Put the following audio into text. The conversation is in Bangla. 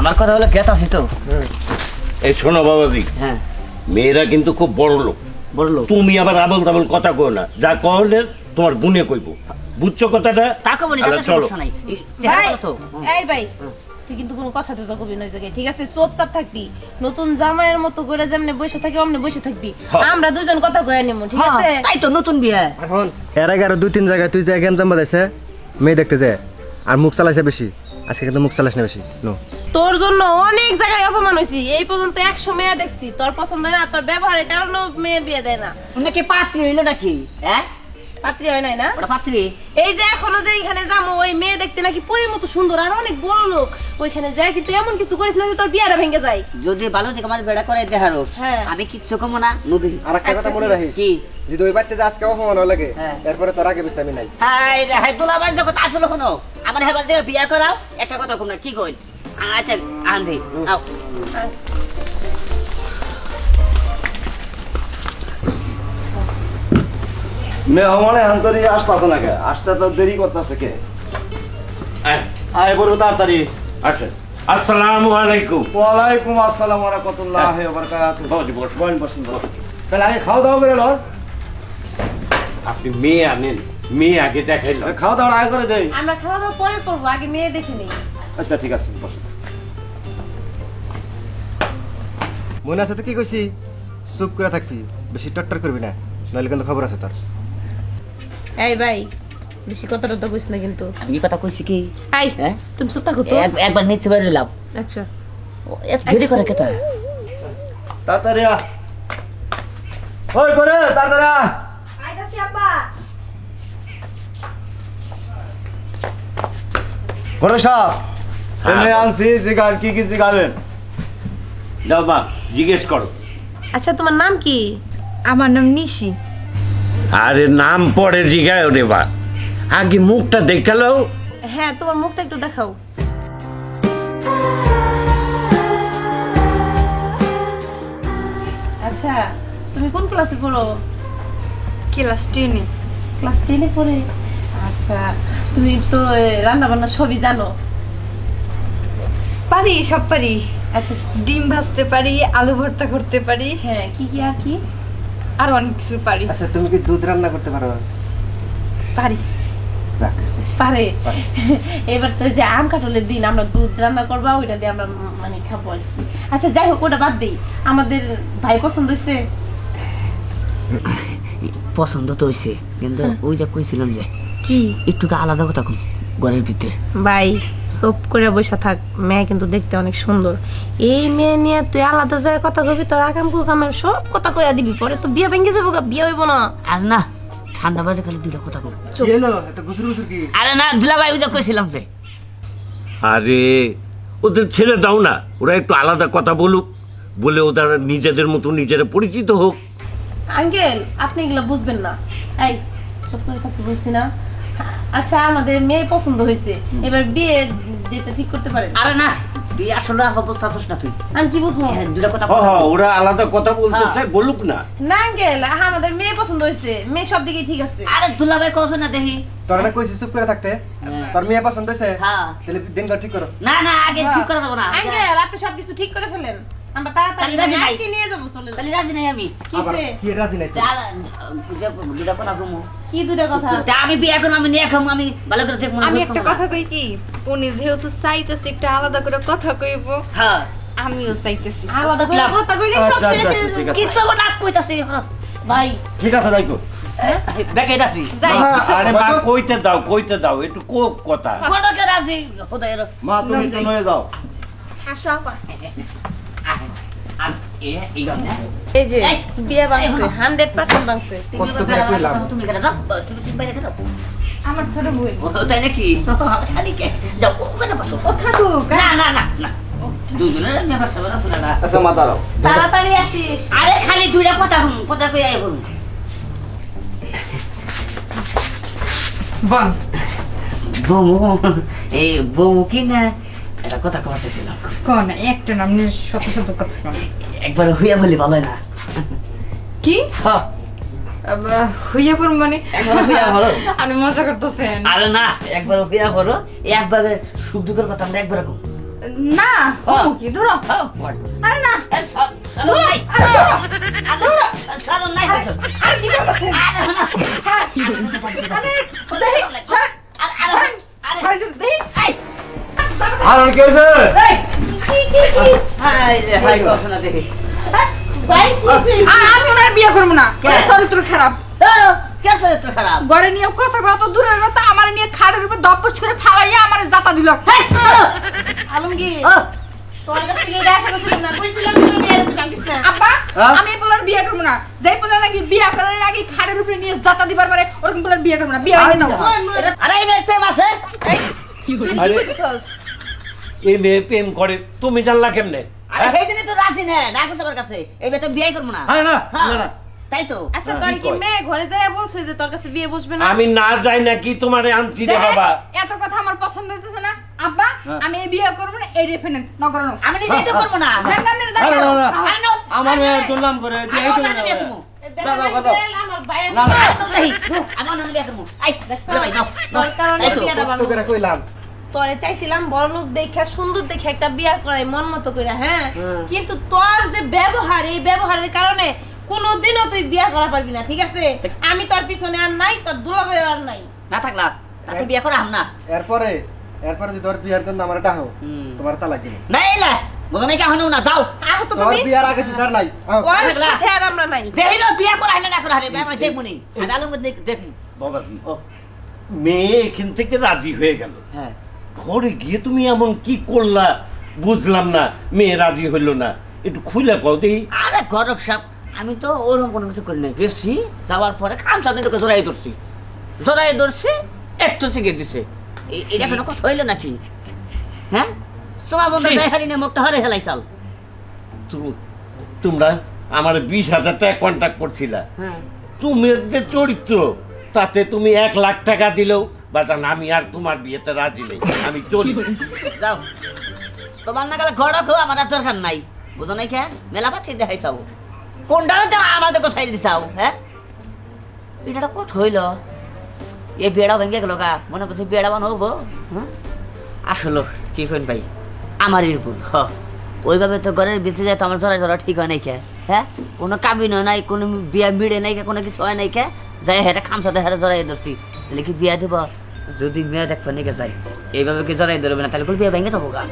আমার কথা হলো গেত আছি তো। এই শোনো বাবাজি, হ্যাঁ মেয়েরা কিন্তু খুব বড় লোক। বললো তুমি আবার আবল তাবল কথা কও না, যা কহলে তোমার গুনে কইব, বুঝছো কথাটা? তাকে বলি আচ্ছা, তাতে চলো। সমস্যা নাই। চেহারা ভাই, তো এই ভাই তুই কিন্তু কোনো কথা তো কবি নয় জায়গায়, ঠিক আছে? চুপ চাপ থাকবি, নতুন জামাইয়ের মতো করে যেমনে বসে থাকি অমনে বসে থাকবি। হ্যাঁ। আমরা দুজন কথা কয়ে নিমু, ঠিক আছে? তাই তো নতুন বিয়ে। এখন এর আগে আরো 2-3 জায়গায় তুই যাই গেম বাজাইছে মেয়ে দেখতে যায় আর মুখ চালাইছে বেশি। আজকে কিন্তু মুখ চালাইছ না বেশি। নো তোর জন্য অনেক জায়গায় অপমান হয়েছি, এই পর্যন্ত 100 মেয়ে দেখছি, তোর পছন্দ হয় না, তোর ব্যবহারের কারণে মেয়ে বিয়ে দেয় না। নাকি পাত্রী হইলো নাকি? হ্যাঁ পাত্রী হয় নাই না? ওটা পাত্রী। এই যে এখনো যে এখানে যাবো, ওই মেয়ে দেখতে নাকি পরীর মতো সুন্দর আর অনেক বড় লোক, ওইখানে যায় কিন্তু এমন কিছু করিস না যে তোর বিয়েটা ভেঙে যায়। যদি ভালো থেকে আমার বেড়া করে দেখারো, হ্যাঁ। আমি কিচ্ছু কমো না। নদী আর একটা কথা মনে রাখিস, কি? যদি ওই বাচ্চা আজকে অপমান লাগে হ্যাঁ। এরপরে তোর আগে বেশি আমি নাই। হাই রে হাই, দুলাবার দেখো আসলে শোনো, আমার হেবার দিয়ে বিয়ে করাও, একটা কথা কম না, কি কই? আচ্ছা আন্ধি আও। মেহমানে আন্তরি আসতেছে না কে? আসতে তো দেরি করতেছে কে? আয়, আয় বড় তাড়াতাড়ি। আচ্ছা, আসসালামু আলাইকুম। ওয়ালাইকুম আসসালাম ওয়া রাহমাতুল্লাহি ওয়া বারাকাতুহু। বসুন, বসুন বসুন বসুন। তাহলে আগে খাওয়া দাওয়া করে লন। আপনি মেয়ে আনেন, মেয়ে আগে দেখাইল। খাওয়া দাওয়া আগে করে দেই। আমরা খাওয়া দাওয়া পরে করবো, আগে মেয়ে দেখে নিই। আচ্ছা ঠিক আছে বসুন। মনে আছে তো কি কইছি? চুপ করে থাকবি, বেশি টট্টর করবি না, নাহলে কিন্তু খবর আছে তোর। এই ভাই, বেশি কথাটা তো বুঝ না কিন্তু। আমি কি কথা কইছি কি? আই, হ্যাঁ? তুমি চুপ থাকো তো। একবার নিচে বেরিয়ে লাভ। আচ্ছা দেরি করে কেতা? তাড়াতাড়ি আ। ওই করে তাড়াতাড়ি আ। আইতাছি আব্বা। বড় সাহেব, এনে আনছি জিগার কি কি জিগাবেন? যাও মা, জিজ্ঞেস করো। আচ্ছা তোমার নাম কি? আমার নাম নিশি। আরে নাম পরে জিগায় রে বা, আগে মুখটা দেখালো। হ্যাঁ, তোমার মুখটা একটু দেখাও। আচ্ছা, তুমি কোন ক্লাসে পড়ো? ক্লাস 10-এ। ক্লাস 10-এ পড়ে? আচ্ছা, তুমি তো রান্না বান্না সবই জানো? পারি, সব পারি। আচ্ছা, ডিম ভাজতে পারি, আলু ভর্তা করতে পারি, হ্যাঁ, কি কি আর কি? আর অনেক কিছু পারি। আচ্ছা তুমি কি দুধ রান্না করতে পারো? পারি। পারে। এবার তো যে আম কাঁঠালের দিন, আমরা দুধ রান্না করবো, ওইটা দিয়ে আমরা মানে খাবো আর কি। আচ্ছা যাই হোক, ওটা বাদ দিই। আমাদের ভাই পছন্দ হয়েছে? পছন্দ তো হয়েছে, কিন্তু ওই যে কইছিলাম যে কি? একটু আলাদা কথা কম ঘরের ভিতরে। ভাই চুপ করে বসে থাক, মেয়ে কিন্তু দেখতে অনেক সুন্দর। এই মেয়ে নিয়ে তুই আলাদা জায়গায় কথা কবি, তোর আগাম কুকামের সব কথা কইয়া দিবি, পরে তো বিয়ে ভেঙে যাবো, বিয়ে হইব না। আর না, ঠান্ডা বাজে খালি দুইটা কথা কম। কি হলো এত গুসুর গুসুর কি? আরে না দুলাভাই, ওই যে কইছিলাম যে আরে ওদের ছেড়ে দাও না, ওরা একটু আলাদা কথা বলুক, বলে ওদের নিজেদের মতো নিজেরা পরিচিত হোক। আঙ্কেল আপনি এগুলো বুঝবেন না। এই চুপ করে থাকতে বলছি না? আচ্ছা আমাদের মেয়ে পছন্দ হয়েছে, এবার বিয়ে যেটা ঠিক করতে পারেন। আরে না, তুই আসলে আমার বুঝতেছিস না তুই। আমি কি বুঝবো? হ্যাঁ, দুইটা কথা হ হ, ওরা আলাদা কথা বলতে হ্যাঁ। চায়, বলুক না। না আঙ্কেল, আমাদের মেয়ে পছন্দ হয়েছে, মেয়ে সব দিকেই ঠিক আছে। আরে দুলাভাই কবে না দেখি। তোর না কইছি চুপ করে থাকতে? হ্যাঁ। তোর মেয়ে পছন্দ হয়েছে? হ্যাঁ। তাহলে দিনটা ঠিক করো। না না, আগে ঠিক করে দেবো না। আঙ্কেল আপনি সবকিছু ঠিক করে ফেলেন, আমরা তাড়াতাড়ি তাহলে রাজি নাই? আজকে নিয়ে যাবো, চলে তাহলে রাজি নাই আমি। আবার কিসে? কি রাজি নাই তুই? যে দুইটা কথা কমো। কি দুটা কথা? তা আমি বিয়ে করবো, আমি নিয়ে খাবো, আমি ভালো করে দেখবো না। আমি একটা কথা কই কি, উনি যেহেতু চাইতেছে একটা আলাদা করে কথা কইব, হ্যাঁ, আমিও চাইতেছি। আলাদা করে কথা কইলে সব আচ্ছা, শেষ আচ্ছা, হয়ে ঠিক যাবে। আছে। কিছু না কইতাছি। ভাই ঠিক আছে যাইকো। দেখে রাজি। যাই আরে মা, কইতে দাও একটু কোক কথা। ফটোকে রাজি খোদায়ের। মা তুমি তো নয়ে যাও। আসো আপা। এই যে এই, বিয়ে ভাঙছে, এই, 100% ভাঙছে। কষ্ট করে কইলাম। তুমি কেন যাও? তুমি বাইরে কেন? আমার ছোট বোন। ও, তাই নাকি? শালিকে যাও, ওখানে বসো। ও থাকুক। না না না না, দুজনে ব্যাপার সবার আসলে না। আচ্ছা মা দাঁড়াও। তাড়াতাড়ি আসিস। আরে খালি দুইটা কথা হুম, কথা কই আই বলুন। বল। বমু, এই বমু কি না একটা কথা কওয়া চাইছিলাম। কোন একটা নাম নিয়ে শত শত কথা কোন? একবার হইয়া বলি ভালো হয় না? কি? হ্যাঁ, হইয়া পড় মানে? একবার হইয়া বলো। আমি মজা করতেছেন। আরে না, একবার হইয়া বলো, একবারে সুখ দুঃখের কথা আমরা একবার কম। না হ্যাঁ। কি দূর হ্যাঁ, বল। আরে না এ, শরম নাই। আরে দূর শরম নাই তোর। আরে কি করতেছেন আরে শোনো। আরে দেহি ছাড় আরে, আরে, আরে, আরে দেহি এই, আর কি হয়েছে কি হাই রে, হাই গো, শোনো দেখি। ভাই কি হইছে? আমি ওনার বিয়ে করবো না কে? ওর চরিত্র খারাপ ধরো, কে চরিত্র খারাপ? ঘরে নিয়ে কথা কথা দূরের কথা আমার নিয়ে খাটের উপর দপস করে ফালাইয়া আমার জাতা দিল হেই, ধরো। আলমগীর ও, তোর কাছ থেকে এটা আশা করছিলাম না, কইছিলাম তুমি বিয়ে করতে জানিস না। আব্বা হ্যাঁ? আমি এই পোলার বিয়ে করবো না যেই পোলার নাকি বিয়ে করার আগে খাটের উপরে নিয়ে জাতা দিবার পারে ওরকম পোলার বিয়ে করবো না বিয়ে হয়নি না আরে এই মেয়ের প্রেম আছে? আরে এই মেয়ে প্রেম করে তুমি জানলা কেমনে? আরে সেই জন্যই তো রাজি না, না করছে ওর কাছে। এই মেয়ে তো বিয়ে করবো না। আরে না হ্যাঁ, না, না তাই তো। আচ্ছা তোর কি মেয়ে ঘরে যায় বলছে যে তোর কাছে বিয়ে বসবে না? আমি না যাই নাকি তোমারে আনছি রে দেখেন, বাবা। এত কথা আমার পছন্দ হইতেছে না আব্বা হ্যাঁ। আমি এই বিয়ে করবো না এই রেফারেন্স নগর আমি নিজেই তো করবো না। আরে না, না, আরে no, আমার মেয়ে দুর্নাম করে আমি বিয়ে অন্য করে বিয়ে করবো। দাও, দাও, দাও। আমার ভাইয়ের না, না। আরে তো দেখি, আমি অন্য বিয়ে করবো। আই, দেখছো ভাই, নাও, নাও। তোর কারণে এই তো। বিয়েটা ভালো। কত করে কইলাম তোরে চাইছিলাম বড় লোক দেখে সুন্দর দেখে একটা বিয়ে করাই মন মতো করে, হ্যাঁ, কিন্তু তোর যে ব্যবহার, এই ব্যবহারের কারণে কোনোদিনও তুই বিয়ে করা পারবি না, ঠিক আছে? আমি তোর পিছনে আর নাই, তোর দুলাভাই আর নাই। না থাকলা, তা তুই বিয়ে করা হাম না। এরপরে যদি তোর বিয়ার জন্য আমার ডাকো হুম। তোমার তালাক দিব না এলা, বোঝো নাকি এখনো না, যাও। আহ তো তোর তুমি বিয়ার আগে বিচার নাই আও। ওর থাকলা। সাথে আর আমরা নাই। দেখি না, বিয়ে করা হলে না করা হলে, আমি দেখবো নি। আমি আলমকে দেখবো। বাবা ও, মেয়ে এখান থেকে রাজি হয়ে গেল, হ্যাঁ। ঘরে গিয়ে তুমি এমন কি করলা বুঝলাম না। মেয়ে রাজি হইল না, একটু খুলে কও দেই। আরে গরক সাপ, আমি তো ওরকম কোনো কিছু করি না। গেছি, যাওয়ার পরে খামসা দুটোকে জড়াই ধরছি, একটু শিখে দিছে। এটা কোনো কথা হইলো নাকি? হ্যাঁ, তোমার বন্ধু ছি। হারি না, মুখটা হরে হেলাইছাল। তোমরা আমার 20,000 টাকা কন্ট্যাক্ট করছিলা। হ্যাঁ, তুমি যে চরিত্র, তাতে তুমি 1 লাখ টাকা দিলেও বাজান আমি আর তোমার বিয়েতে রাজি নেই, আমি চলি। যাও। তোমার না গেলে গড়ক আমার আর দরকার নাই, বুঝো নাই কে? মেলা পাচ্ছি দেখাইছাও, কোনটাও তো আমাদের কোথায় দিছাও। হ্যাঁ, এটা কত হইল? এই বেড়া ভেঙে গেল গা, মনে করছে বেড়া বান হবো। হ্যাঁ, আসলো কি কইন ভাই, আমারই ভুল। ওইভাবে তো ঘরের ভিতরে যায় তো আমার জড়া ঠিক হয় নাই কে? হ্যাঁ, কোনো কাবিনও নাই, কোনো বিয়া মিলে নাই কে, কোনো কিছু হয় নাই কে? যাই হেরে খামসাতে হেরে জড়াই ধরছি, তাহলে কি বিয়া দিব? যদি মেয়ে দেখবো নিকে যাই এইভাবে কি জড়াই ধরবে না, তাহলে বিয়া ভেঙে যাবো গা।